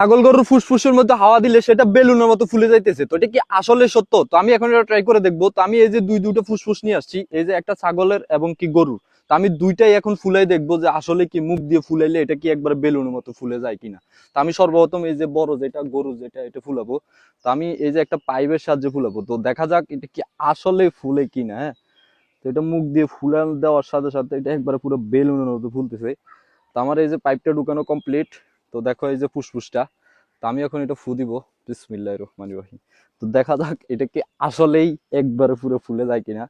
ছাগল গরুর ফুসফুসের মধ্যে হাওয়া দিলে সেটা বেলুনের মতো ফুলে যাইতেছে, তো এটা কি আসলে সত্য? তো আমি এখন এটা ট্রাই করে দেখবো। তো আমি এই যে দুটো ফুসফুস নিয়ে আসছি, এই যে একটা ছাগলের এবং কি গরুর। তো আমি দুইটাই এখন ফুলাই দেখবো যে আসলে কি মুখ দিয়ে ফুলাইলে এটা কি একবার বেলুনের মতো ফুলে যায় কিনা। তো আমি সর্বপ্রথম এই যে বড় যেটা গরু যেটা এটা ফুলাবো। তো আমি এই যে একটা পাইপের সাহায্যে ফুলাবো, তো দেখা যাক এটা কি আসলে ফুলে কিনা। হ্যাঁ, তো এটা মুখ দিয়ে ফুলান দেওয়ার সাথে সাথে এটা একবারে পুরো বেলুনের মতো ফুলতেছে। তো আমার এই যে পাইপটা ঢুকানো কমপ্লিট। তো দেখো এই যে ফুসফুসটা। তো আমি এখন এটা ফু দিব। বিসমিল্লাহির রহমানির রহিম। তো দেখা যাক এটা কি আসলেই একবারে পুরো ফুলে যায় কিনা।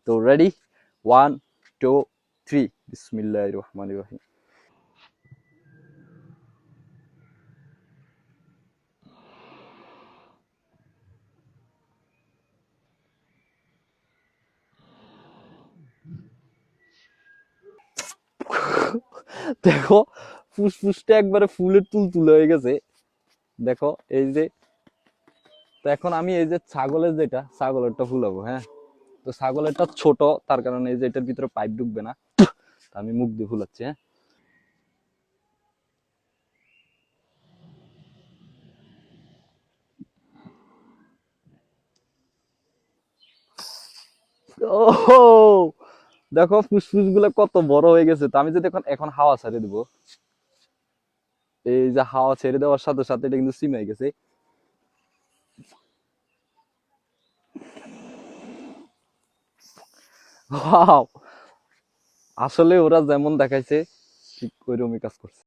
তো রেডি, 1 2 3, বিসমিল্লাহির রহমানির রহিম। দেখো ফুসফুসটা একবারে ফুলের তুল তুলে হয়ে গেছে। দেখো এই যে। তো এখন আমি এই যে ছাগলের যেটা ছাগলেরটা ফুলাবো। হ্যাঁ, তো ছাগলেরটা ছোট, তার কারণে এই যে এটার ভিতরে পাইপ ঢুকবে না। আমি মুখ দিয়ে ফুলাচ্ছি। হ্যাঁ, ও দেখো ফুসফুস গুলো কত বড় হয়ে গেছে। তো আমি যদি এখন এখন হাওয়া ছেড়ে দিব, এই যে হাওয়া ছেড়ে দেওয়ার সাথে সাথে এটা কিন্তু সিম হয়ে গেছে। Wow! আসলে ওরা যেমন দেখাইছে ঠিক ওইরকমই কাজ করছে।